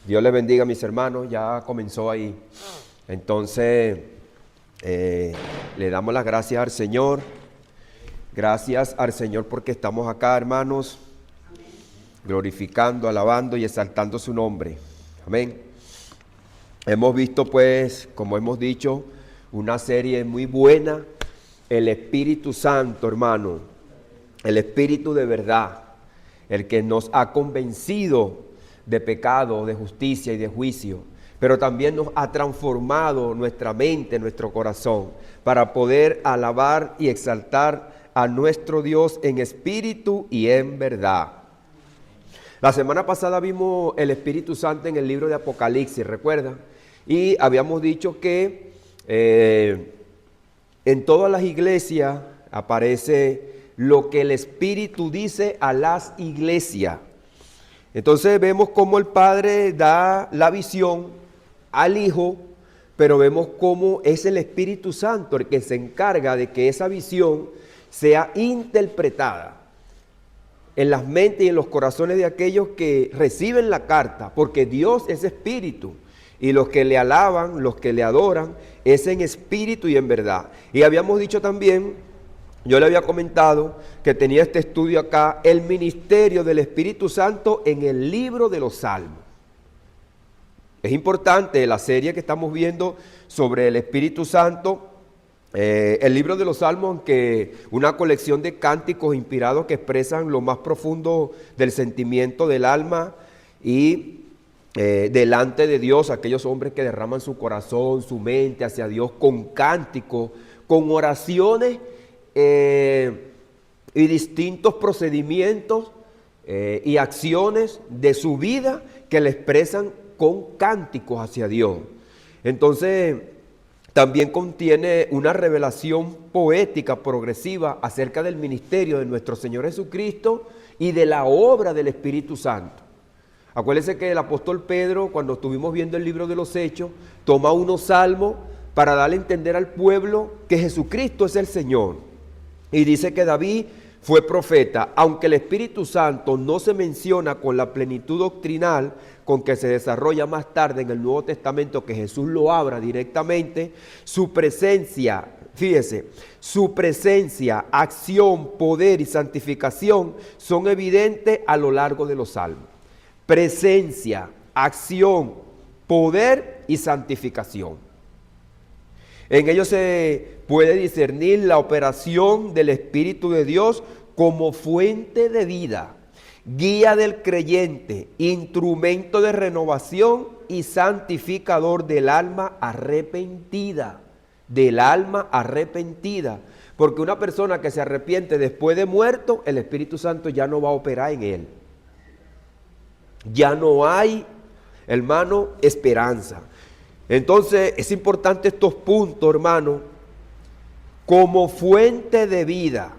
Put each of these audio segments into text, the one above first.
Dios les bendiga, mis hermanos. Ya comenzó ahí. Entonces, le damos las gracias al Señor. Gracias al Señor porque estamos acá, hermanos, glorificando, alabando y exaltando su nombre. Amén. Hemos visto, pues, como hemos dicho, una serie muy buena. El Espíritu Santo, hermano. El Espíritu de verdad. El que nos ha convencido de pecado, de justicia y de juicio, pero también nos ha transformado nuestra mente, nuestro corazón, para poder alabar y exaltar a nuestro Dios en espíritu y en verdad. La semana pasada vimos el Espíritu Santo en el libro de Apocalipsis, ¿recuerdan? Y habíamos dicho que en todas las iglesias aparece lo que el Espíritu dice a las iglesias. Entonces vemos cómo el Padre da la visión al Hijo, pero vemos cómo es el Espíritu Santo el que se encarga de que esa visión sea interpretada en las mentes y en los corazones de aquellos que reciben la carta, porque Dios es espíritu y los que le alaban, los que le adoran, es en espíritu y en verdad. Y habíamos dicho también, yo le había comentado que tenía este estudio acá, el ministerio del Espíritu Santo en el libro de los Salmos. Es importante la serie que estamos viendo sobre el Espíritu Santo, el libro de los Salmos, que una colección de cánticos inspirados que expresan lo más profundo del sentimiento del alma y delante de Dios, aquellos hombres que derraman su corazón, su mente hacia Dios con cánticos, con oraciones y distintos procedimientos y acciones de su vida que le expresan con cánticos hacia Dios. Entonces, también contiene una revelación poética progresiva acerca del ministerio de nuestro Señor Jesucristo y de la obra del Espíritu Santo. Acuérdense que el apóstol Pedro, cuando estuvimos viendo el libro de los Hechos, toma unos salmos para darle a entender al pueblo que Jesucristo es el Señor. Y dice que David fue profeta, aunque el Espíritu Santo no se menciona con la plenitud doctrinal con que se desarrolla más tarde en el Nuevo Testamento, que Jesús lo abra directamente, su presencia, fíjese, su presencia, acción, poder y santificación son evidentes a lo largo de los salmos. Presencia, acción, poder y santificación. En ello se puede discernir la operación del Espíritu de Dios como fuente de vida, guía del creyente, instrumento de renovación y santificador del alma arrepentida. Del alma arrepentida. Porque una persona que se arrepiente después de muerto, el Espíritu Santo ya no va a operar en él. Ya no hay, hermano, esperanza. Entonces es importante estos puntos, hermano, como fuente de vida,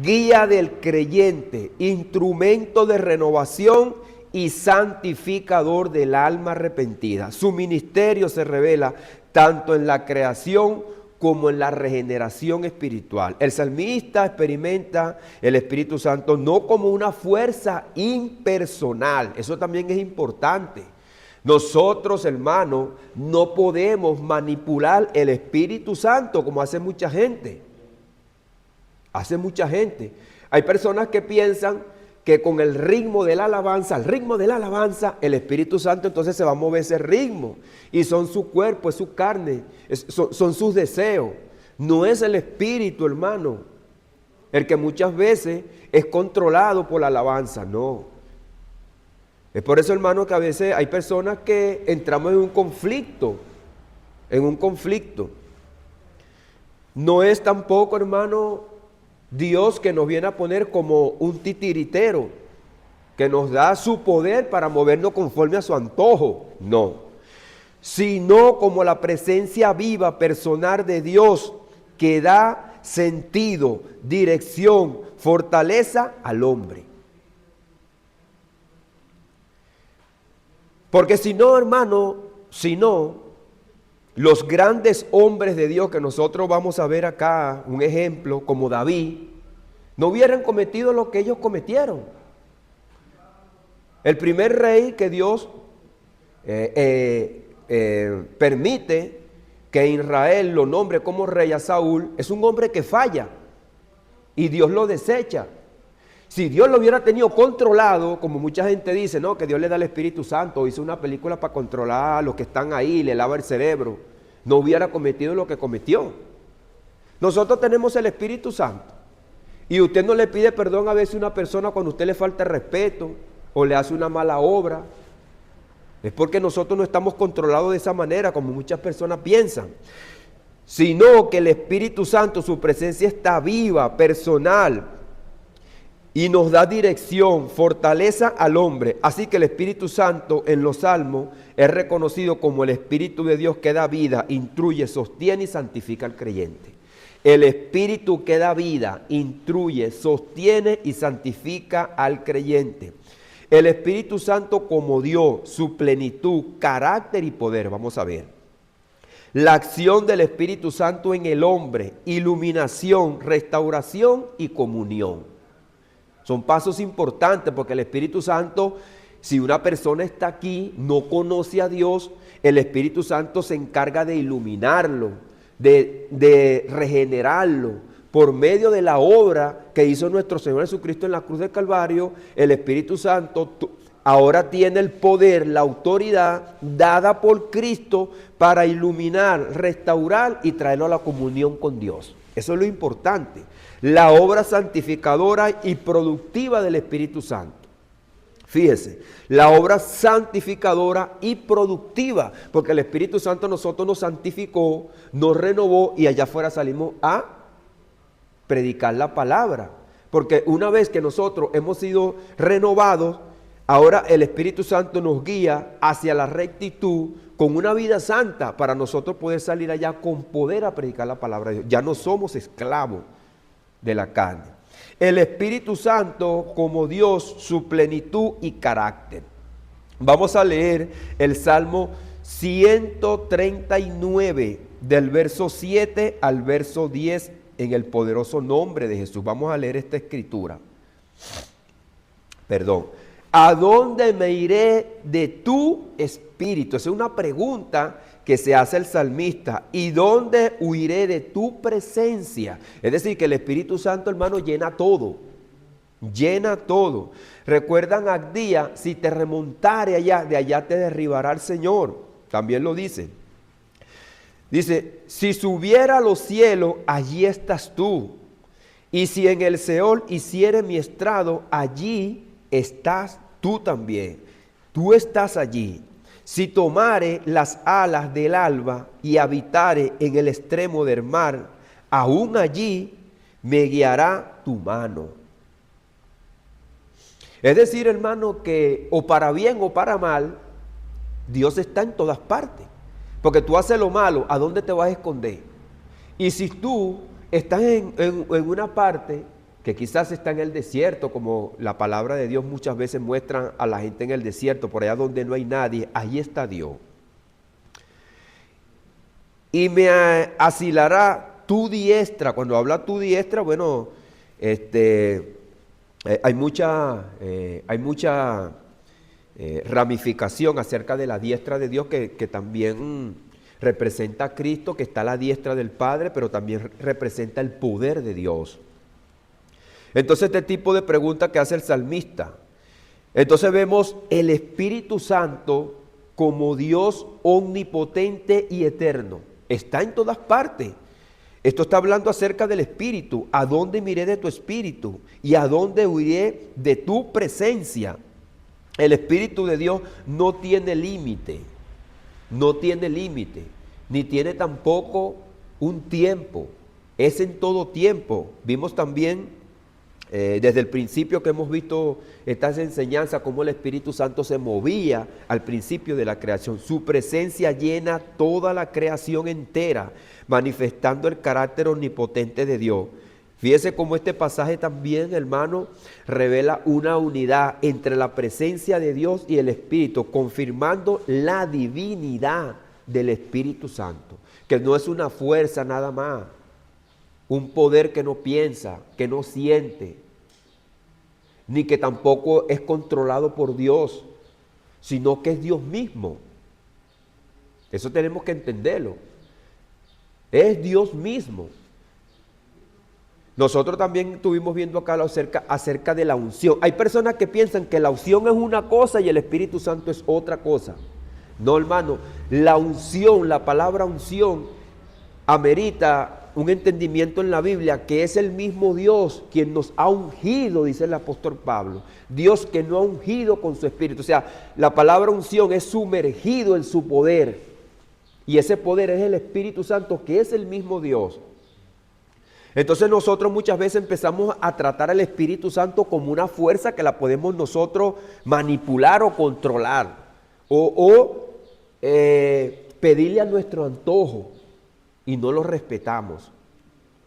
guía del creyente, instrumento de renovación y santificador del alma arrepentida. Su ministerio se revela tanto en la creación como en la regeneración espiritual. El salmista experimenta el Espíritu Santo no como una fuerza impersonal, eso también es importante. Nosotros, hermanos, no podemos manipular el Espíritu Santo como hace mucha gente. Hace mucha gente. Hay personas que piensan que con el ritmo de la alabanza, el Espíritu Santo entonces se va a mover ese ritmo. Y son su cuerpo, es su carne, son sus deseos. No es el Espíritu, hermano, el que muchas veces es controlado por la alabanza, no. Es por eso, hermano, que a veces hay personas que entramos en un conflicto, No es tampoco, hermano, Dios que nos viene a poner como un titiritero, que nos da su poder para movernos conforme a su antojo, no. Sino como la presencia viva, personal de Dios, que da sentido, dirección, fortaleza al hombre. Porque si no, hermano, los grandes hombres de Dios que nosotros vamos a ver acá, un ejemplo como David, no hubieran cometido lo que ellos cometieron. El primer rey que Dios permite que Israel lo nombre como rey a Saúl, es un hombre que falla y Dios lo desecha. Si Dios lo hubiera tenido controlado, como mucha gente dice, no, que Dios le da el Espíritu Santo, hizo una película para controlar a los que están ahí, le lava el cerebro, no hubiera cometido lo que cometió. Nosotros tenemos el Espíritu Santo y usted no le pide perdón a veces a una persona cuando usted le falta respeto o le hace una mala obra. Es porque nosotros no estamos controlados de esa manera como muchas personas piensan, sino que el Espíritu Santo, su presencia está viva, personal, y nos da dirección, fortaleza al hombre. Así que el Espíritu Santo en los Salmos es reconocido como el Espíritu de Dios que da vida, instruye, sostiene y santifica al creyente. El Espíritu que da vida, instruye, sostiene y santifica al creyente. El Espíritu Santo como Dios, su plenitud, carácter y poder. Vamos a ver. La acción del Espíritu Santo en el hombre, iluminación, restauración y comunión. Son pasos importantes porque el Espíritu Santo, si una persona está aquí, no conoce a Dios, el Espíritu Santo se encarga de iluminarlo, de regenerarlo. Por medio de la obra que hizo nuestro Señor Jesucristo en la cruz del Calvario, el Espíritu Santo ahora tiene el poder, la autoridad dada por Cristo para iluminar, restaurar y traerlo a la comunión con Dios. Eso es lo importante. La obra santificadora y productiva del Espíritu Santo. Fíjese, la obra santificadora y productiva, porque el Espíritu Santo nosotros nos santificó, nos renovó y allá afuera salimos a predicar la palabra. Porque una vez que nosotros hemos sido renovados, ahora el Espíritu Santo nos guía hacia la rectitud con una vida santa para nosotros poder salir allá con poder a predicar la palabra de Dios. Ya no somos esclavos de la carne. El Espíritu Santo como Dios, su plenitud y carácter. Vamos a leer el Salmo 139 del verso 7 al verso 10 en el poderoso nombre de Jesús. Vamos a leer esta escritura. Perdón. ¿A dónde me iré de tu espíritu? Esa es una pregunta que se hace el salmista. ¿Y dónde huiré de tu presencia? Es decir, que el Espíritu Santo, hermano, llena todo. Llena todo. ¿Recuerdan a día? Si te remontare allá, de allá te derribará el Señor. También lo dice. Dice, si subiera a los cielos, allí estás tú. Y si en el Seol hiciere mi estrado, allí estás tú también. Tú estás allí. Si tomare las alas del alba y habitare en el extremo del mar, aún allí me guiará tu mano. Es decir, hermano, que o para bien o para mal, Dios está en todas partes. Porque tú haces lo malo, ¿a dónde te vas a esconder? Y si tú estás en una parte que quizás está en el desierto, como la palabra de Dios muchas veces muestra a la gente en el desierto, por allá donde no hay nadie, ahí está Dios. Y me asilará tu diestra. Cuando habla tu diestra, bueno, hay mucha ramificación acerca de la diestra de Dios que también representa a Cristo, que está a la diestra del Padre, pero también representa el poder de Dios. Entonces, este tipo de pregunta que hace el salmista. Entonces vemos el Espíritu Santo como Dios omnipotente y eterno. Está en todas partes. Esto está hablando acerca del Espíritu. ¿A dónde miré de tu Espíritu? ¿Y a dónde huiré de tu presencia? El Espíritu de Dios no tiene límite. No tiene límite. Ni tiene tampoco un tiempo. Es en todo tiempo. Vimos también desde el principio que hemos visto estas enseñanzas, cómo el Espíritu Santo se movía al principio de la creación. Su presencia llena toda la creación entera, manifestando el carácter omnipotente de Dios. Fíjese cómo este pasaje también, hermano, revela una unidad entre la presencia de Dios y el Espíritu, confirmando la divinidad del Espíritu Santo, que no es una fuerza nada más. Un poder que no piensa, que no siente, ni que tampoco es controlado por Dios, sino que es Dios mismo. Eso tenemos que entenderlo. Es Dios mismo. Nosotros también estuvimos viendo acá acerca de la unción. Hay personas que piensan que la unción es una cosa y el Espíritu Santo es otra cosa. No, hermano, la unción, la palabra unción, amerita un entendimiento en la Biblia que es el mismo Dios quien nos ha ungido, dice el apóstol Pablo. Dios que no ha ungido con su Espíritu. O sea, la palabra unción es sumergido en su poder. Y ese poder es el Espíritu Santo, que es el mismo Dios. Entonces nosotros muchas veces empezamos a tratar al Espíritu Santo como una fuerza que la podemos nosotros manipular o controlar. O pedirle a nuestro antojo y no lo respetamos.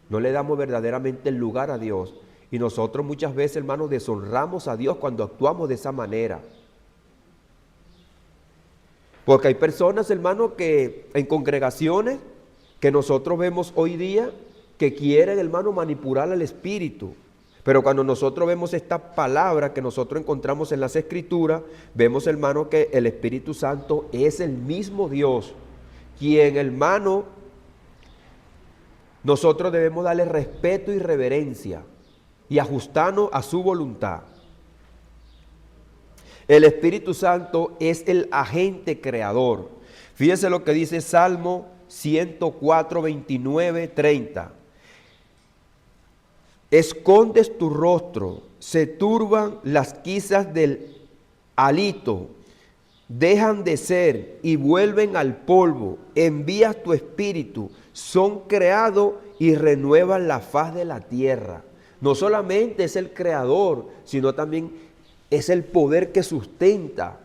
No le damos verdaderamente el lugar a Dios. Y nosotros muchas veces, hermanos, deshonramos a Dios cuando actuamos de esa manera. Porque hay personas, hermanos, que en congregaciones que nosotros vemos hoy día que quieren, hermano, manipular al Espíritu. Pero cuando nosotros vemos esta palabra que nosotros encontramos en las Escrituras, vemos, hermano, que el Espíritu Santo es el mismo Dios, quien, hermano, nosotros debemos darle respeto y reverencia y ajustarnos a su voluntad. El Espíritu Santo es el agente creador. Fíjense lo que dice Salmo 104, 29, 30. Escondes tu rostro, se turban las quizas del hálito, dejan de ser y vuelven al polvo, envías tu espíritu, son creados y renuevan la faz de la tierra. No solamente es el creador, sino también es el poder que sustenta.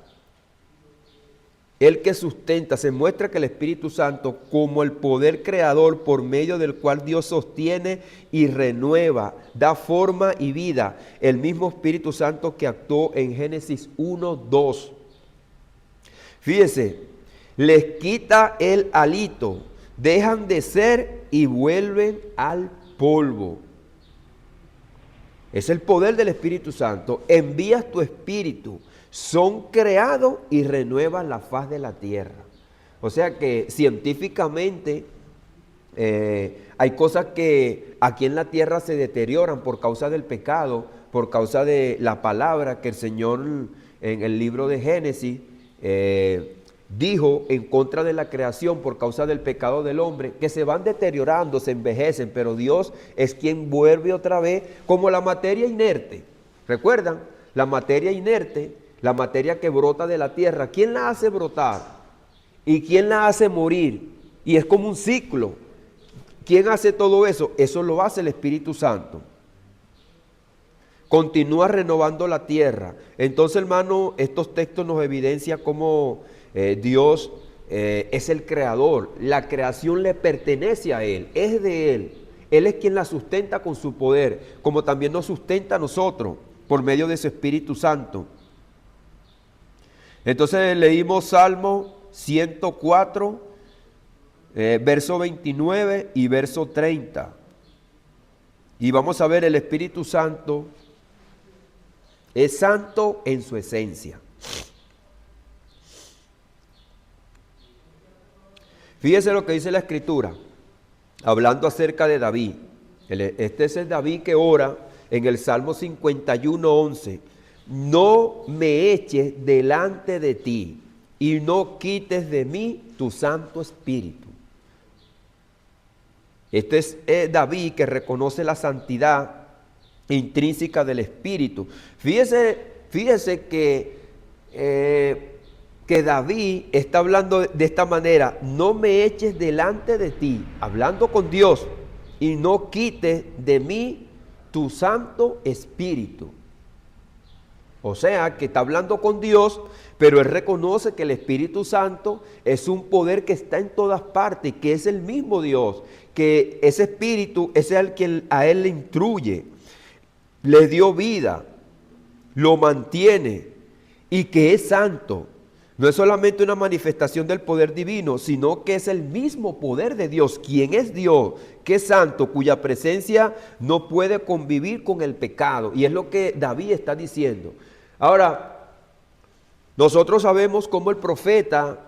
El que sustenta, se muestra que el Espíritu Santo como el poder creador por medio del cual Dios sostiene y renueva, da forma y vida. El mismo Espíritu Santo que actuó en Génesis 1, 2. Fíjese, les quita el hálito, dejan de ser y vuelven al polvo. Es el poder del Espíritu Santo. Envías tu espíritu. Son creados y renuevan la faz de la tierra. O sea que científicamente hay cosas que aquí en la tierra se deterioran por causa del pecado, por causa de la palabra que el Señor en el libro de Génesis dijo en contra de la creación por causa del pecado del hombre, que se van deteriorando, se envejecen, pero Dios es quien vuelve otra vez como la materia inerte. ¿Recuerdan? La materia inerte, la materia que brota de la tierra, ¿quién la hace brotar? ¿Y quién la hace morir? Y es como un ciclo. ¿Quién hace todo eso? Eso lo hace el Espíritu Santo. Continúa renovando la tierra. Entonces, hermano, estos textos nos evidencian cómo Dios es el creador. La creación le pertenece a Él, es de Él. Él es quien la sustenta con su poder, como también nos sustenta a nosotros por medio de su Espíritu Santo. Entonces leímos Salmo 104, verso 29 y verso 30. Y vamos a ver, el Espíritu Santo es santo en su esencia. Fíjese lo que dice la Escritura, hablando acerca de David. Este es el David que ora en el Salmo 51, 11. No me eches delante de ti y no quites de mí tu Santo Espíritu. Este es David que reconoce la santidad intrínseca del Espíritu. Fíjese que David está hablando de esta manera: no me eches delante de ti, hablando con Dios, y no quites de mí tu Santo Espíritu. O sea, que está hablando con Dios, pero él reconoce que el Espíritu Santo es un poder que está en todas partes, que es el mismo Dios, que ese Espíritu es el que a él le instruye, le dio vida, lo mantiene y que es santo. No es solamente una manifestación del poder divino, sino que es el mismo poder de Dios, quien es Dios, que es santo, cuya presencia no puede convivir con el pecado. Y es lo que David está diciendo. Ahora, nosotros sabemos cómo el profeta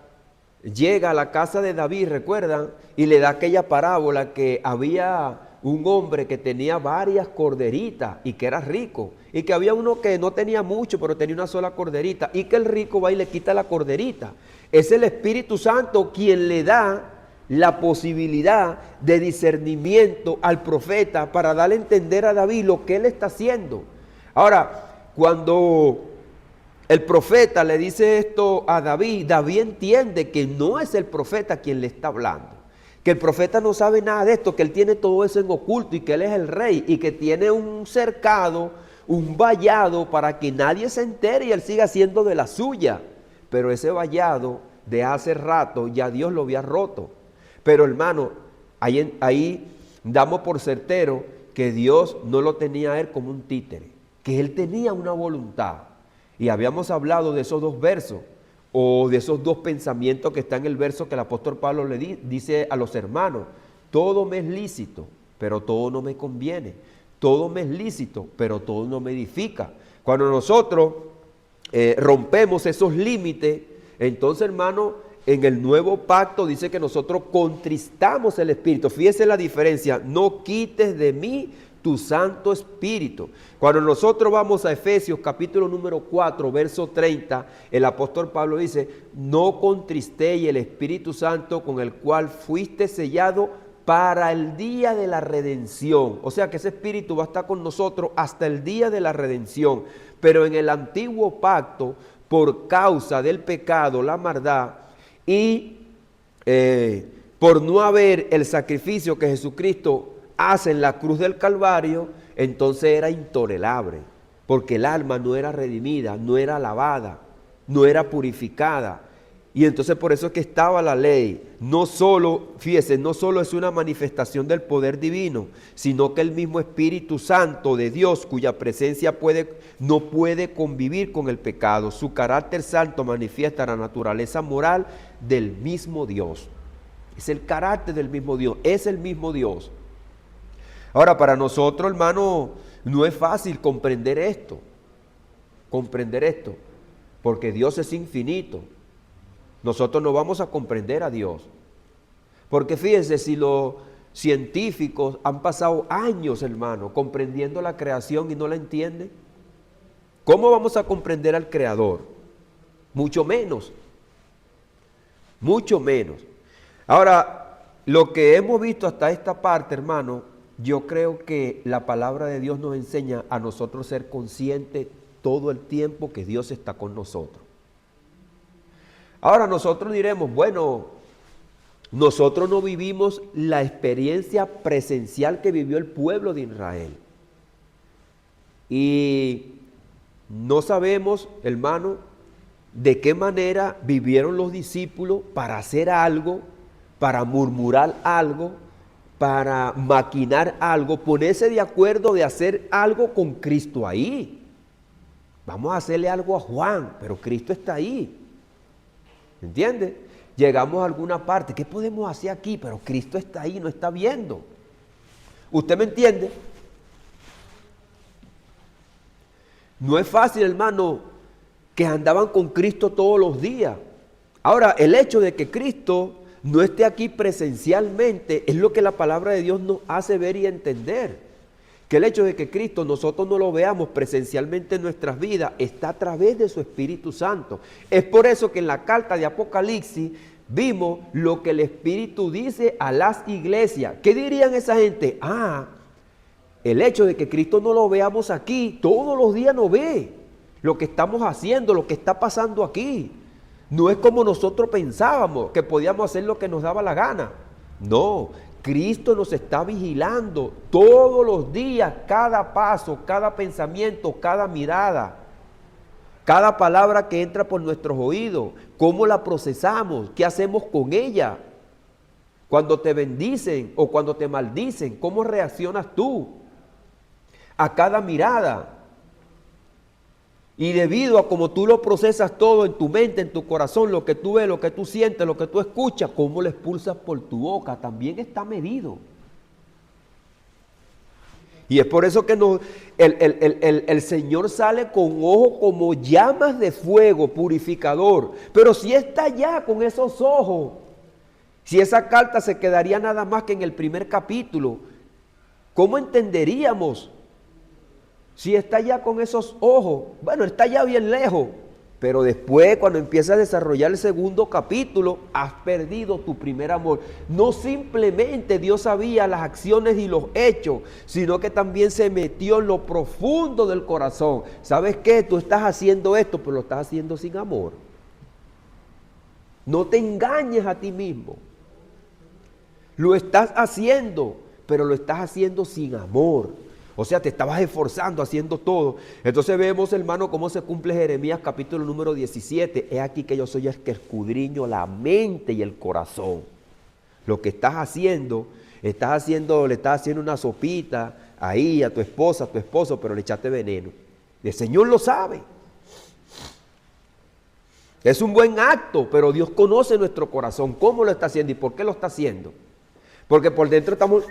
llega a la casa de David, ¿recuerdan? Y le da aquella parábola que había un hombre que tenía varias corderitas y que era rico. Y que había uno que no tenía mucho, pero tenía una sola corderita. Y que el rico va y le quita la corderita. Es el Espíritu Santo quien le da la posibilidad de discernimiento al profeta para darle a entender a David lo que él está haciendo. Ahora, cuando el profeta le dice esto a David, David entiende que no es el profeta quien le está hablando, que el profeta no sabe nada de esto, que él tiene todo eso en oculto y que él es el rey y que tiene un cercado, un vallado para que nadie se entere y él siga haciendo de la suya. Pero ese vallado de hace rato ya Dios lo había roto. Pero hermano, ahí damos por certero que Dios no lo tenía a él como un títere, que él tenía una voluntad. Y habíamos hablado de esos dos versos, o de esos dos pensamientos que está en el verso que el apóstol Pablo le dice a los hermanos: todo me es lícito, pero todo no me conviene. Todo me es lícito, pero todo no me edifica. Cuando nosotros rompemos esos límites, entonces, hermano, en el nuevo pacto dice que nosotros contristamos el Espíritu. Fíjese la diferencia: no quites de mí tu Santo Espíritu. Cuando nosotros vamos a Efesios capítulo número 4, verso 30, el apóstol Pablo dice: no contristéis el Espíritu Santo con el cual fuiste sellado para el día de la redención. O sea que ese Espíritu va a estar con nosotros hasta el día de la redención. Pero en el antiguo pacto, por causa del pecado, la maldad y por no haber el sacrificio que Jesucristo hace en la cruz del Calvario, entonces era intolerable, porque el alma no era redimida, no era lavada, no era purificada. Y entonces por eso es que estaba la ley. No solo, fíjese, no solo es una manifestación del poder divino, sino que el mismo Espíritu Santo de Dios, cuya presencia no puede convivir con el pecado. Su carácter santo manifiesta la naturaleza moral del mismo Dios. Es el carácter del mismo Dios, es el mismo Dios. Ahora, para nosotros, hermano, no es fácil comprender esto, porque Dios es infinito. Nosotros no vamos a comprender a Dios, porque fíjense, si los científicos han pasado años, hermano, comprendiendo la creación y no la entienden, ¿cómo vamos a comprender al Creador? Mucho menos. Ahora, lo que hemos visto hasta esta parte, hermano, yo creo que la palabra de Dios nos enseña a nosotros ser conscientes todo el tiempo que Dios está con nosotros. Ahora nosotros diremos, bueno, nosotros no vivimos la experiencia presencial que vivió el pueblo de Israel. Y no sabemos, hermano, de qué manera vivieron los discípulos para hacer algo, para murmurar algo, para maquinar algo, ponerse de acuerdo de hacer algo con Cristo ahí. Vamos a hacerle algo a Juan, pero Cristo está ahí. ¿Entiende? Llegamos a alguna parte, ¿qué podemos hacer aquí? Pero Cristo está ahí, no está viendo. ¿Usted me entiende? No es fácil, hermano, que andaban con Cristo todos los días. Ahora, el hecho de que Cristo no esté aquí presencialmente es lo que la palabra de Dios nos hace ver y entender. Que el hecho de que Cristo nosotros no lo veamos presencialmente en nuestras vidas está a través de su Espíritu Santo. Es por eso que en la carta de Apocalipsis vimos lo que el Espíritu dice a las iglesias. ¿Qué dirían esa gente? El hecho de que Cristo no lo veamos aquí, todos los días nos ve lo que estamos haciendo, lo que está pasando aquí. No es como nosotros pensábamos, que podíamos hacer lo que nos daba la gana. No, Cristo nos está vigilando todos los días, cada paso, cada pensamiento, cada mirada, cada palabra que entra por nuestros oídos, cómo la procesamos, qué hacemos con ella. Cuando te bendicen o cuando te maldicen, ¿cómo reaccionas tú a cada mirada? Y debido a cómo tú lo procesas todo en tu mente, en tu corazón, lo que tú ves, lo que tú sientes, lo que tú escuchas, cómo lo expulsas por tu boca, también está medido. Y es por eso que el Señor sale con ojos como llamas de fuego, purificador. Pero si está ya con esos ojos, si esa carta se quedaría nada más que en el primer capítulo, ¿cómo entenderíamos? Si está ya con esos ojos, bueno, está ya bien lejos. Pero después, cuando empieza a desarrollar el segundo capítulo, has perdido tu primer amor. No simplemente Dios sabía las acciones y los hechos, sino que también se metió en lo profundo del corazón. ¿Sabes qué? Tú estás haciendo esto, pero lo estás haciendo sin amor. No te engañes a ti mismo. Lo estás haciendo, pero lo estás haciendo sin amor. O sea, te estabas esforzando haciendo todo. Entonces vemos, hermano, cómo se cumple Jeremías capítulo número 17. Es aquí que yo soy el que escudriño la mente y el corazón. Lo que estás haciendo, le estás haciendo una sopita ahí a tu esposa, a tu esposo, pero le echaste veneno. El Señor lo sabe. Es un buen acto, pero Dios conoce nuestro corazón, cómo lo está haciendo y por qué lo está haciendo. Porque por dentro estamos...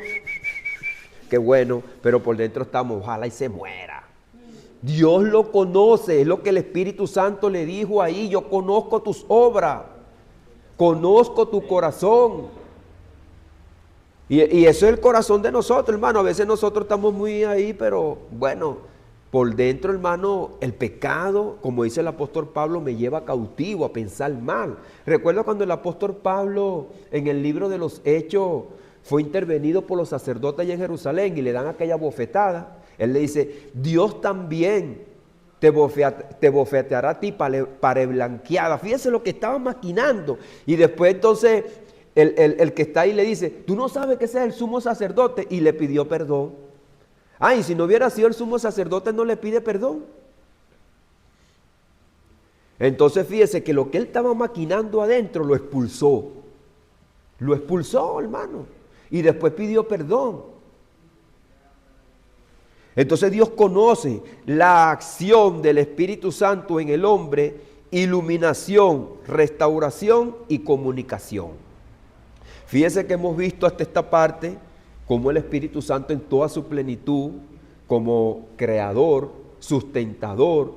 Qué bueno, pero por dentro estamos, ojalá y se muera. Dios lo conoce, es lo que el Espíritu Santo le dijo ahí, yo conozco tus obras, conozco tu corazón. Y eso es el corazón de nosotros, hermano. A veces nosotros estamos muy ahí, pero bueno, por dentro, hermano, el pecado, como dice el apóstol Pablo, me lleva cautivo a pensar mal. Recuerdo cuando el apóstol Pablo en el libro de los Hechos fue intervenido por los sacerdotes allá en Jerusalén y le dan aquella bofetada. Él le dice, Dios también te bofeteará a ti para blanqueada. Fíjese lo que estaba maquinando. Y después entonces el que está ahí le dice, tú no sabes que ese es el sumo sacerdote, y le pidió perdón. Y si no hubiera sido el sumo sacerdote, no le pide perdón. Entonces fíjese que lo que él estaba maquinando adentro lo expulsó. Lo expulsó, hermano. Y después pidió perdón. Entonces Dios conoce la acción del Espíritu Santo en el hombre, iluminación, restauración y comunicación. Fíjese que hemos visto hasta esta parte cómo el Espíritu Santo en toda su plenitud, como creador, sustentador,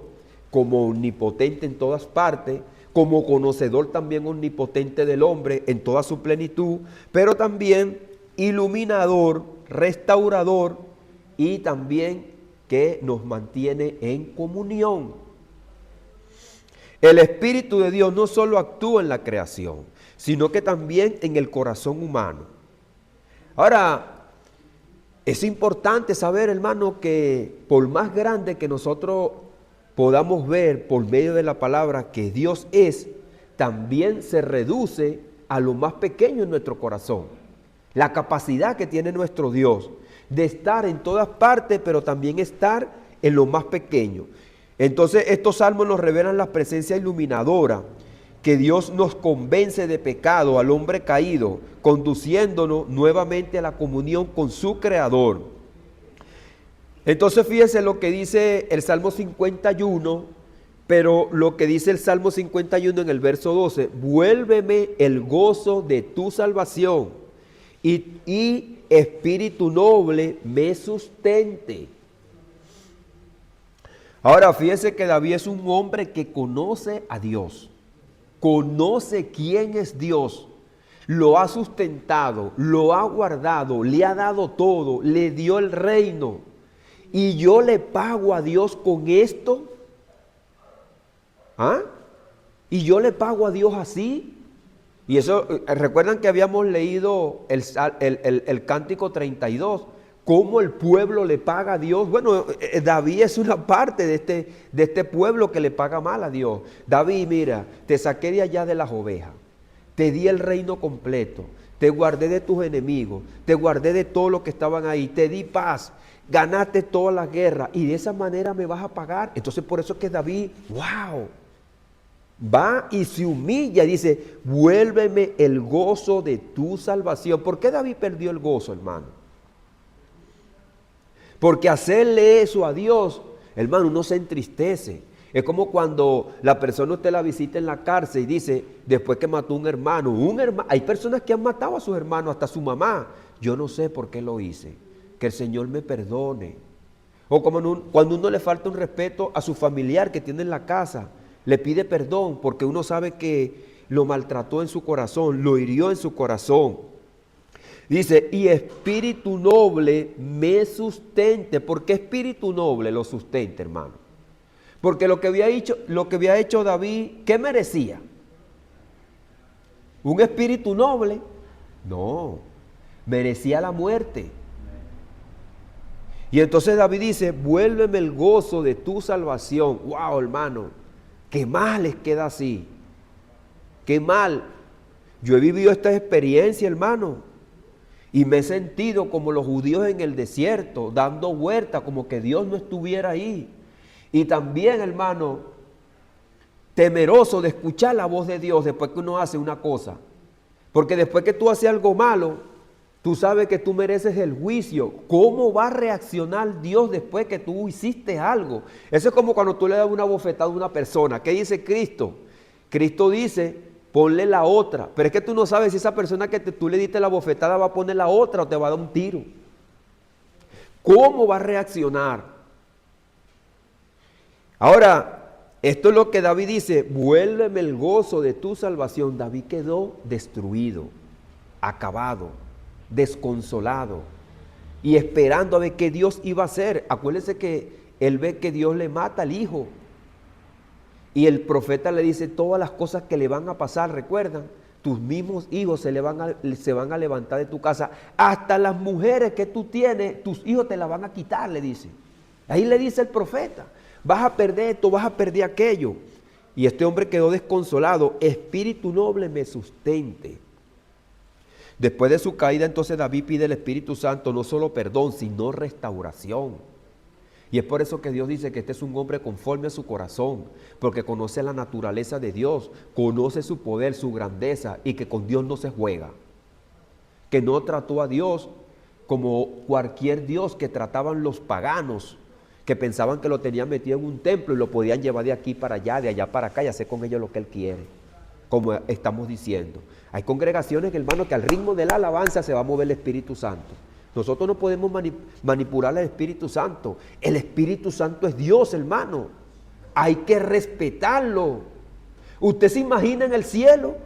como omnipotente en todas partes, como conocedor también omnipotente del hombre en toda su plenitud, pero también iluminador, restaurador y también que nos mantiene en comunión. El Espíritu de Dios no solo actúa en la creación, sino que también en el corazón humano. Ahora, es importante saber, hermano, que por más grande que nosotros podamos ver por medio de la palabra que Dios es, también se reduce a lo más pequeño en nuestro corazón. La capacidad que tiene nuestro Dios de estar en todas partes, pero también estar en lo más pequeño. Entonces estos salmos nos revelan la presencia iluminadora, que Dios nos convence de pecado al hombre caído, conduciéndonos nuevamente a la comunión con su Creador. Entonces fíjense lo que dice el Salmo 51, pero lo que dice el Salmo 51 en el verso 12, vuélveme el gozo de tu salvación y espíritu noble me sustente. Ahora fíjense que David es un hombre que conoce a Dios, conoce quién es Dios, lo ha sustentado, lo ha guardado, le ha dado todo, le dio el reino. Y yo le pago a Dios con esto. Y yo le pago a Dios así. Y eso, recuerdan que habíamos leído el Cántico 32, cómo el pueblo le paga a Dios. Bueno, David es una parte de este pueblo que le paga mal a Dios. David, mira, te saqué de allá de las ovejas, te di el reino completo, te guardé de tus enemigos, te guardé de todos los que estaban ahí, te di paz, ganaste toda la guerra y de esa manera me vas a pagar. Entonces por eso es que David, wow, va y se humilla y dice, vuélveme el gozo de tu salvación. ¿Por qué David perdió el gozo, hermano? Porque hacerle eso a Dios, hermano, uno se entristece. Es como cuando la persona usted la visita en la cárcel y dice, después que mató un hermano, hay personas que han matado a sus hermanos, hasta a su mamá. Yo no sé por qué lo hice. que el Señor me perdone. O como cuando uno le falta un respeto a su familiar que tiene en la casa, le pide perdón porque uno sabe que lo maltrató en su corazón, lo hirió en su corazón. Dice, y espíritu noble me sustente. ¿Por qué espíritu noble lo sustente, hermano? Porque lo que había hecho David, ¿qué merecía? ¿Un espíritu noble? No, merecía la muerte. Y entonces David dice, vuélveme el gozo de tu salvación. Wow, hermano, qué mal les queda así. Qué mal. Yo he vivido esta experiencia, hermano, y me he sentido como los judíos en el desierto, dando vuelta, como que Dios no estuviera ahí. Y también, hermano, temeroso de escuchar la voz de Dios después que uno hace una cosa. Porque después que tú haces algo malo, tú sabes que tú mereces el juicio. ¿Cómo va a reaccionar Dios después que tú hiciste algo? Eso es como cuando tú le das una bofetada a una persona. ¿Qué dice Cristo? Cristo dice, ponle la otra. Pero es que tú no sabes si esa persona que tú le diste la bofetada va a poner la otra o te va a dar un tiro. ¿Cómo va a reaccionar? Ahora, esto es lo que David dice, vuélveme el gozo de tu salvación. David quedó destruido, acabado, desconsolado y esperando a ver qué Dios iba a hacer. Acuérdense que él ve que Dios le mata al hijo y el profeta le dice todas las cosas que le van a pasar. Recuerdan, tus mismos hijos se van a levantar de tu casa, hasta las mujeres que tú tienes, tus hijos te las van a quitar, le dice. Ahí le dice el profeta, vas a perder esto, vas a perder aquello. Y este hombre quedó desconsolado. Espíritu noble me sustente. Después de su caída, entonces David pide al Espíritu Santo no solo perdón, sino restauración. Y es por eso que Dios dice que este es un hombre conforme a su corazón, porque conoce la naturaleza de Dios, conoce su poder, su grandeza, y que con Dios no se juega. Que no trató a Dios como cualquier Dios que trataban los paganos, que pensaban que lo tenían metido en un templo y lo podían llevar de aquí para allá, de allá para acá y hacer con ellos lo que él quiere, como estamos diciendo. Hay congregaciones, hermano, que al ritmo de la alabanza se va a mover el Espíritu Santo. Nosotros no podemos manipular al Espíritu Santo. El Espíritu Santo es Dios, hermano. Hay que respetarlo. ¿Usted se imagina en el cielo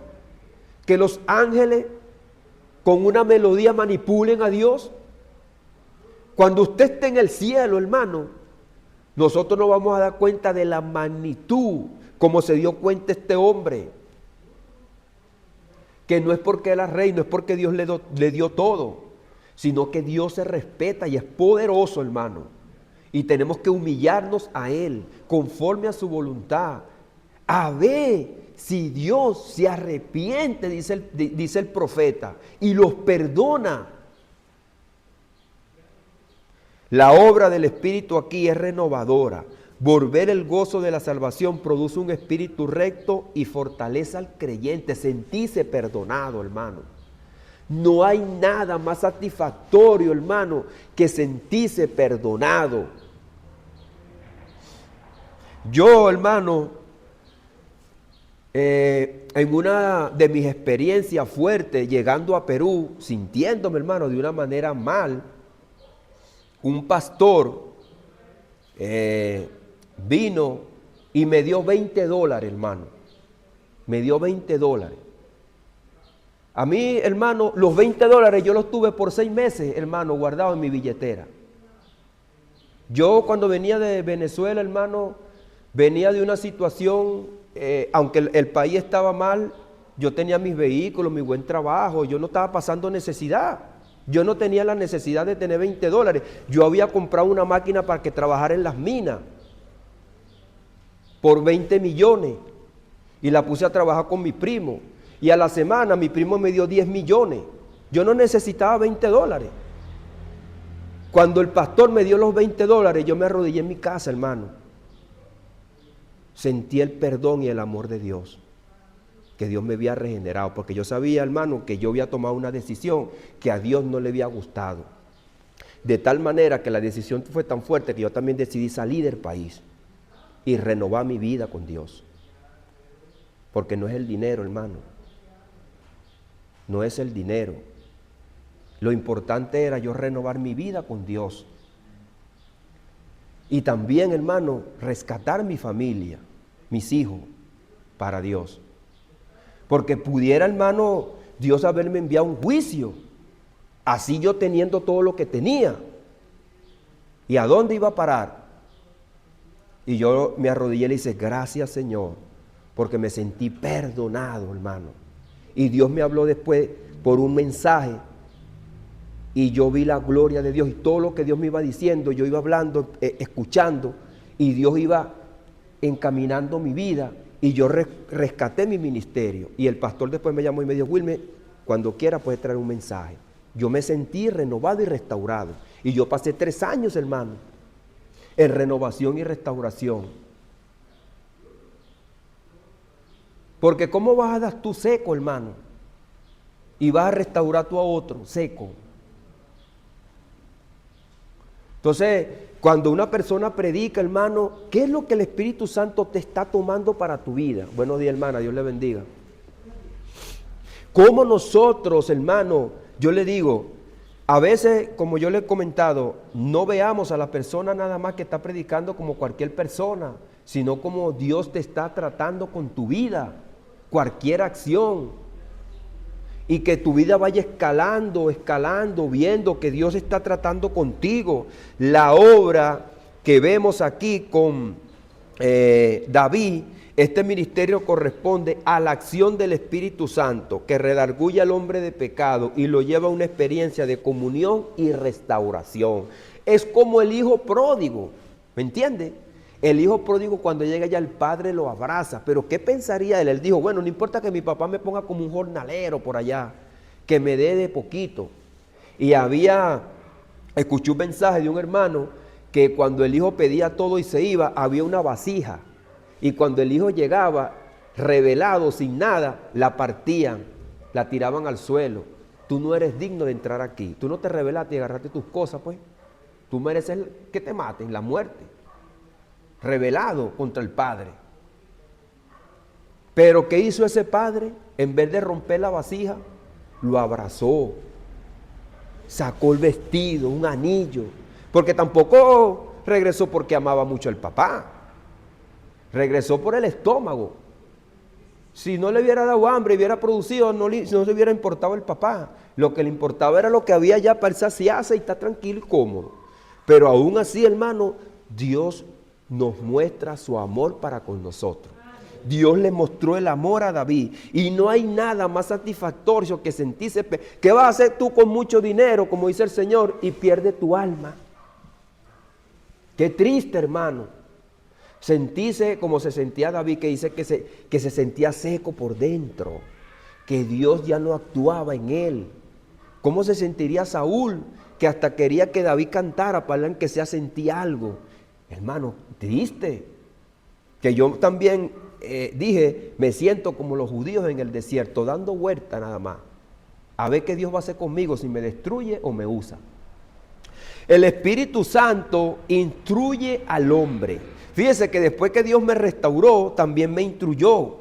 que los ángeles con una melodía manipulen a Dios? Cuando usted esté en el cielo, hermano, nosotros nos vamos a dar cuenta de la magnitud, como se dio cuenta este hombre. Que no es porque era rey, no es porque Dios le dio todo, sino que Dios se respeta y es poderoso, hermano. Y tenemos que humillarnos a Él, conforme a su voluntad. A ver si Dios se arrepiente, dice el profeta, y los perdona. La obra del Espíritu aquí es renovadora. Volver el gozo de la salvación produce un espíritu recto y fortaleza al creyente. Sentirse perdonado, hermano. No hay nada más satisfactorio, hermano, que sentirse perdonado. Yo, hermano, en una de mis experiencias fuertes, llegando a Perú, sintiéndome, hermano, de una manera mal, un pastor vino y me dio $20, hermano. Me dio $20. A mí, hermano, los $20 yo los tuve por 6 meses, hermano, guardados en mi billetera. Yo cuando venía de Venezuela, hermano, venía de una situación, aunque el país estaba mal, yo tenía mis vehículos, mi buen trabajo, yo no estaba pasando necesidad. Yo no tenía la necesidad de tener $20. Yo había comprado una máquina para que trabajara en las minas por 20 millones y la puse a trabajar con mi primo. Y a la semana mi primo me dio 10 millones. Yo no necesitaba $20. Cuando el pastor me dio los $20, yo me arrodillé en mi casa, hermano. Sentí el perdón y el amor de Dios, que Dios me había regenerado, porque yo sabía, hermano, que yo había tomado una decisión que a Dios no le había gustado. De tal manera que la decisión fue tan fuerte que yo también decidí salir del país y renovar mi vida con Dios. Porque no es el dinero, hermano. No es el dinero. Lo importante era yo renovar mi vida con Dios. Y también, hermano, rescatar mi familia, mis hijos, para Dios. Porque pudiera, hermano, Dios haberme enviado un juicio, así yo teniendo todo lo que tenía. ¿Y a dónde iba a parar? Y yo me arrodillé y le dije, gracias, Señor, porque me sentí perdonado, hermano. Y Dios me habló después por un mensaje y yo vi la gloria de Dios y todo lo que Dios me iba diciendo, yo iba hablando, escuchando, y Dios iba encaminando mi vida y yo rescaté mi ministerio. Y el pastor después me llamó y me dijo, Wilmer, cuando quiera puedes traer un mensaje. Yo me sentí renovado y restaurado. Y yo pasé 3 años, hermano, en renovación y restauración. Porque ¿cómo vas a dar tú seco, hermano? Y vas a restaurar tú a otro seco. Entonces, cuando una persona predica, hermano, ¿qué es lo que el Espíritu Santo te está tomando para tu vida? Buenos días, hermana, Dios le bendiga. ¿Cómo nosotros, hermano, yo le digo, a veces, como yo le he comentado, no veamos a la persona nada más que está predicando como cualquier persona, sino como Dios te está tratando con tu vida, cualquier acción. Y que tu vida vaya escalando, viendo que Dios está tratando contigo. La obra que vemos aquí con David, este ministerio corresponde a la acción del Espíritu Santo, que redarguye al hombre de pecado y lo lleva a una experiencia de comunión y restauración. Es como el hijo pródigo, ¿me entiende? El hijo pródigo cuando llega ya el padre lo abraza, pero ¿qué pensaría él? Él dijo, bueno, no importa que mi papá me ponga como un jornalero por allá, que me dé de poquito. Y escuché un mensaje de un hermano que cuando el hijo pedía todo y se iba, había una vasija. Y cuando el hijo llegaba, revelado, sin nada, la partían, la tiraban al suelo. Tú no eres digno de entrar aquí. Tú no te revelaste y agarraste tus cosas, pues. Tú mereces que te maten, la muerte. Revelado contra el padre. Pero ¿qué hizo ese padre? En vez de romper la vasija, lo abrazó, sacó el vestido, un anillo, porque tampoco regresó porque amaba mucho al papá, regresó por el estómago. Si no le hubiera dado hambre y hubiera producido, no le hubiera importado el papá. Lo que le importaba era lo que había ya para él saciarse y estar tranquilo y cómodo. Pero aún así, hermano, Dios nos muestra su amor para con nosotros. Dios le mostró el amor a David y no hay nada más satisfactorio que sentirse. ¿Qué vas a hacer tú con mucho dinero, como dice el Señor, y pierde tu alma? Qué triste, hermano. Sentirse como se sentía David, que dice que se sentía seco por dentro, que Dios ya no actuaba en él. ¿Cómo se sentiría Saúl, que hasta quería que David cantara para que sea sentía algo? Hermano, triste. Que yo también dije, me siento como los judíos en el desierto, dando vuelta nada más, a ver qué Dios va a hacer conmigo, si me destruye o me usa. El Espíritu Santo instruye al hombre. Fíjese que después que Dios me restauró, también me instruyó.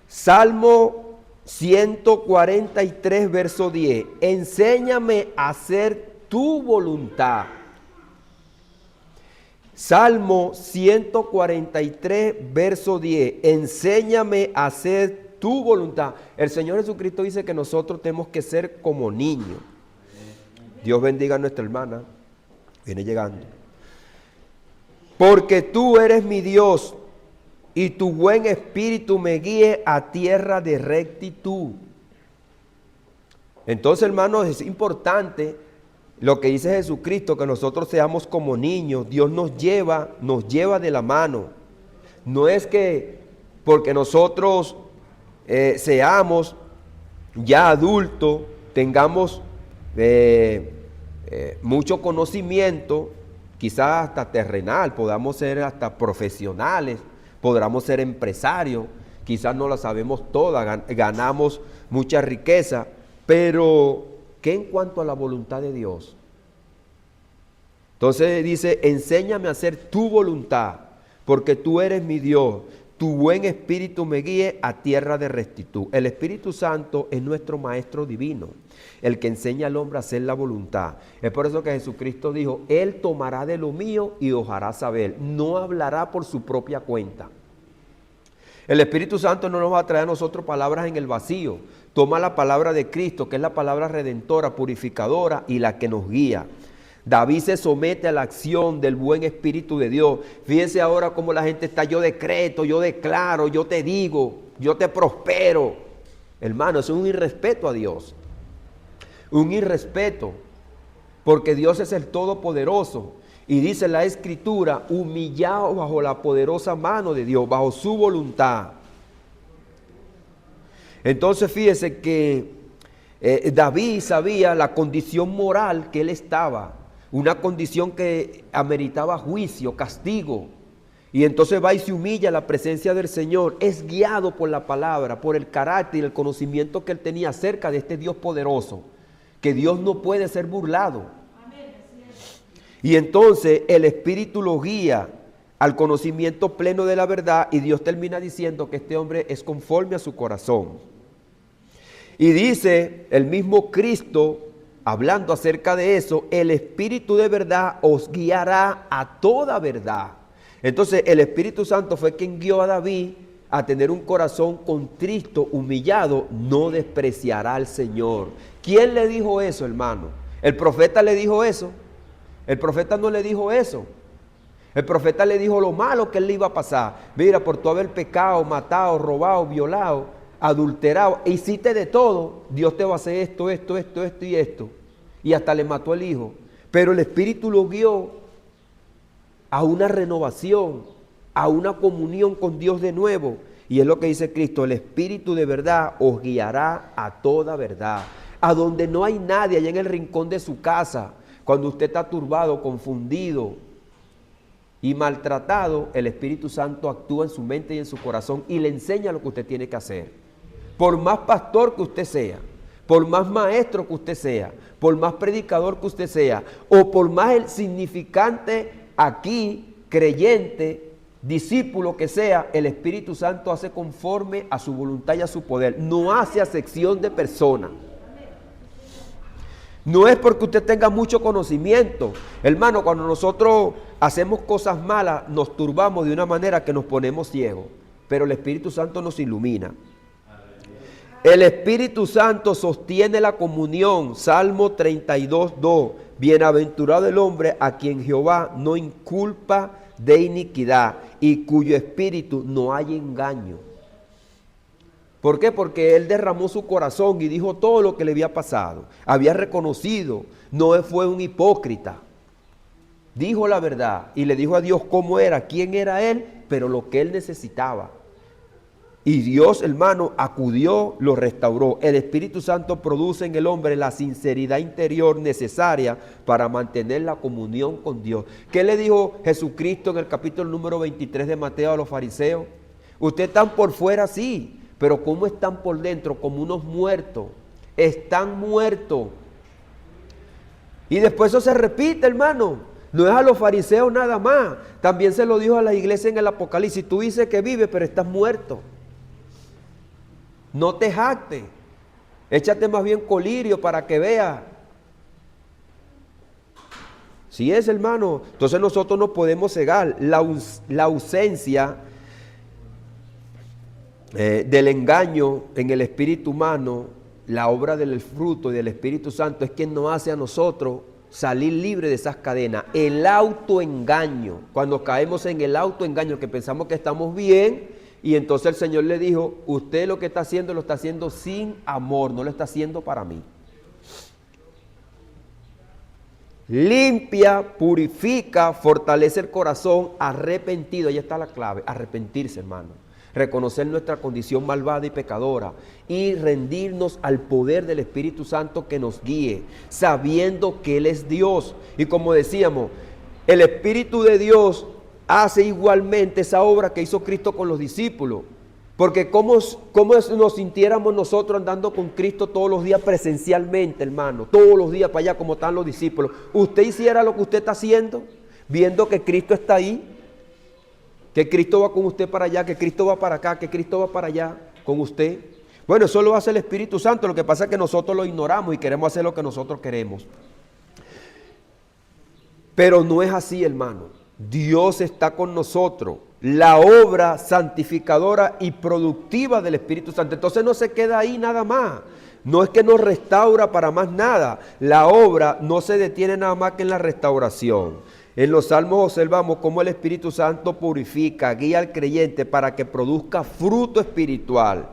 Salmo 143, verso 10. Enséñame a hacer tu voluntad. Salmo 143, verso 10. Enséñame a hacer tu voluntad. El Señor Jesucristo dice que nosotros tenemos que ser como niños. Dios bendiga a nuestra hermana. Viene llegando. Porque tú eres mi Dios y tu buen espíritu me guíe a tierra de rectitud. Entonces, hermanos, es importante lo que dice Jesucristo, que nosotros seamos como niños. Dios nos lleva de la mano. No es que porque nosotros seamos ya adultos, tengamos mucho conocimiento, quizás hasta terrenal, podamos ser hasta profesionales, podamos ser empresarios, quizás no la sabemos toda, ganamos mucha riqueza, pero ¿qué en cuanto a la voluntad de Dios? Entonces dice, enséñame a hacer tu voluntad, porque tú eres mi Dios. tu buen espíritu me guíe a tierra de rectitud. El Espíritu Santo es nuestro maestro divino, el que enseña al hombre a hacer la voluntad. Es por eso que Jesucristo dijo, Él tomará de lo mío y os hará saber. No hablará por su propia cuenta. El Espíritu Santo no nos va a traer a nosotros palabras en el vacío. Toma la palabra de Cristo, que es la palabra redentora, purificadora y la que nos guía. David se somete a la acción del buen Espíritu de Dios. Fíjense ahora cómo la gente está, yo decreto, yo declaro, yo te digo, yo te prospero. Hermano, eso es un irrespeto a Dios. Un irrespeto, porque Dios es el Todopoderoso. Y dice la Escritura, humillado bajo la poderosa mano de Dios, bajo su voluntad. Entonces fíjese que David sabía la condición moral que él estaba. Una condición que ameritaba juicio, castigo. Y entonces va y se humilla a la presencia del Señor. Es guiado por la palabra, por el carácter y el conocimiento que él tenía acerca de este Dios poderoso. Que Dios no puede ser burlado. Y entonces el Espíritu lo guía al conocimiento pleno de la verdad. Y Dios termina diciendo que este hombre es conforme a su corazón. Y dice el mismo Cristo, hablando acerca de eso, el Espíritu de verdad os guiará a toda verdad. Entonces el Espíritu Santo fue quien guió a David a tener un corazón contrito, humillado, no despreciará al Señor. ¿Quién le dijo eso, hermano? ¿El profeta le dijo eso? El profeta no le dijo eso. El profeta le dijo lo malo que él le iba a pasar. Mira, por tu haber pecado, matado, robado, violado, adulterado, hiciste de todo, Dios te va a hacer esto y esto. Y hasta le mató el hijo. Pero el Espíritu lo guió a una renovación, a una comunión con Dios de nuevo. Y es lo que dice Cristo, el Espíritu de verdad os guiará a toda verdad. A donde no hay nadie, allá en el rincón de su casa, cuando usted está turbado, confundido y maltratado, el Espíritu Santo actúa en su mente y en su corazón y le enseña lo que usted tiene que hacer. Por más pastor que usted sea, por más maestro que usted sea, por más predicador que usted sea, o por más el significante aquí, creyente, discípulo que sea, el Espíritu Santo hace conforme a su voluntad y a su poder. No hace acepción de persona. No es porque usted tenga mucho conocimiento. Hermano, cuando nosotros hacemos cosas malas, nos turbamos de una manera que nos ponemos ciegos. Pero el Espíritu Santo nos ilumina. El Espíritu Santo sostiene la comunión. Salmo 32:2. Bienaventurado el hombre a quien Jehová no inculpa de iniquidad y cuyo espíritu no hay engaño. ¿Por qué? Porque él derramó su corazón y dijo todo lo que le había pasado. Había reconocido, no fue un hipócrita. Dijo la verdad y le dijo a Dios cómo era, quién era él, pero lo que él necesitaba. Y Dios, hermano, acudió, lo restauró. El Espíritu Santo produce en el hombre la sinceridad interior necesaria para mantener la comunión con Dios. ¿Qué le dijo Jesucristo en el capítulo número 23 de Mateo a los fariseos? Ustedes están por fuera, sí, pero ¿cómo están por dentro? Como unos muertos. Están muertos. Y después eso se repite, hermano. No es a los fariseos nada más. También se lo dijo a la iglesia en el Apocalipsis. Tú dices que vives, pero estás muerto. No te jactes. Échate más bien colirio para que veas. Si es, hermano. Entonces nosotros no podemos cegar. La ausencia del engaño en el espíritu humano, la obra del fruto y del Espíritu Santo es quien nos hace a nosotros salir libre de esas cadenas. El autoengaño, cuando caemos en el autoengaño, que pensamos que estamos bien, y entonces el Señor le dijo, usted lo que está haciendo, lo está haciendo sin amor, no lo está haciendo para mí. Limpia, purifica, fortalece el corazón, arrepentido, ahí está la clave, arrepentirse, hermano. Reconocer nuestra condición malvada y pecadora y rendirnos al poder del Espíritu Santo que nos guíe, sabiendo que Él es Dios. Y como decíamos, el Espíritu de Dios hace igualmente esa obra que hizo Cristo con los discípulos. Porque ¿cómo nos sintiéramos nosotros andando con Cristo todos los días presencialmente, hermano? Todos los días para allá como están los discípulos. ¿Usted hiciera lo que usted está haciendo, viendo que Cristo está ahí? Que Cristo va con usted para allá, que Cristo va para acá, que Cristo va para allá con usted. Bueno, eso lo hace el Espíritu Santo, lo que pasa es que nosotros lo ignoramos y queremos hacer lo que nosotros queremos. Pero no es así, hermano. Dios está con nosotros. La obra santificadora y productiva del Espíritu Santo. Entonces no se queda ahí nada más. No es que nos restaura para más nada. La obra no se detiene nada más que en la restauración. En los Salmos observamos cómo el Espíritu Santo purifica, guía al creyente para que produzca fruto espiritual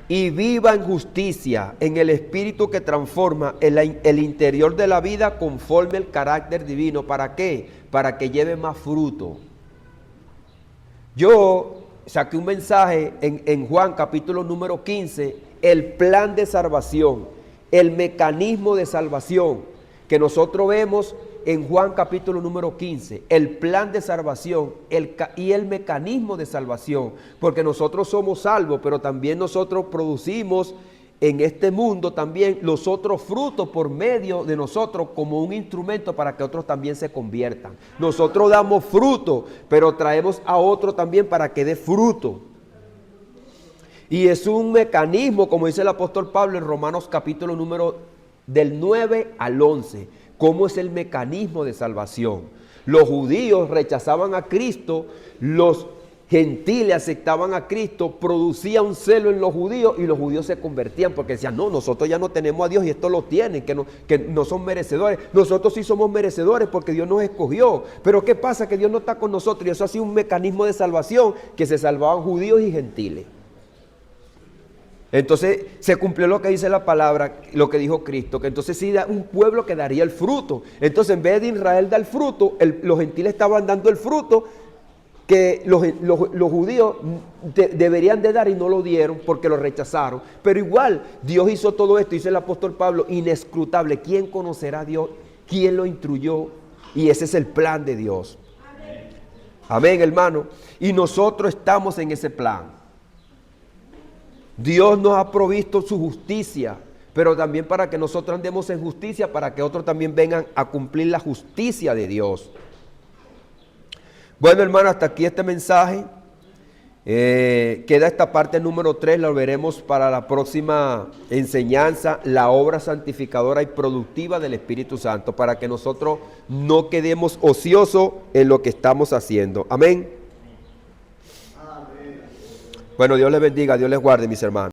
y viva en justicia, en el Espíritu que transforma el interior de la vida conforme el carácter divino. ¿Para qué? Para que lleve más fruto. Yo saqué un mensaje en Juan capítulo número 15, el plan de salvación, el mecanismo de salvación que nosotros vemos en Juan capítulo número 15, el plan de salvación y el mecanismo de salvación, porque nosotros somos salvos, pero también nosotros producimos en este mundo también los otros frutos por medio de nosotros como un instrumento para que otros también se conviertan. Nosotros damos fruto, pero traemos a otro también para que dé fruto. Y es un mecanismo, como dice el apóstol Pablo en Romanos capítulo número del 9 al 11. ¿Cómo es el mecanismo de salvación? Los judíos rechazaban a Cristo, los gentiles aceptaban a Cristo, producía un celo en los judíos y los judíos se convertían porque decían, no, nosotros ya no tenemos a Dios y esto lo tienen, que no son merecedores. Nosotros sí somos merecedores porque Dios nos escogió. Pero ¿qué pasa? Que Dios no está con nosotros y eso ha sido un mecanismo de salvación que se salvaban judíos y gentiles. Entonces se cumplió lo que dice la palabra, lo que dijo Cristo, que entonces sí un pueblo que daría el fruto. Entonces en vez de Israel dar el fruto, los gentiles estaban dando el fruto que los judíos deberían de dar y no lo dieron porque lo rechazaron. Pero igual Dios hizo todo esto, dice el apóstol Pablo, inescrutable. ¿Quién conocerá a Dios? ¿Quién lo instruyó? Y ese es el plan de Dios. Amén, hermano. Y nosotros estamos en ese plan. Dios nos ha provisto su justicia, pero también para que nosotros andemos en justicia, para que otros también vengan a cumplir la justicia de Dios. Bueno, hermano, hasta aquí este mensaje. Queda esta parte número 3, la veremos para la próxima enseñanza, la obra santificadora y productiva del Espíritu Santo, para que nosotros no quedemos ociosos en lo que estamos haciendo. Amén. Bueno, Dios les bendiga, Dios les guarde, mis hermanos.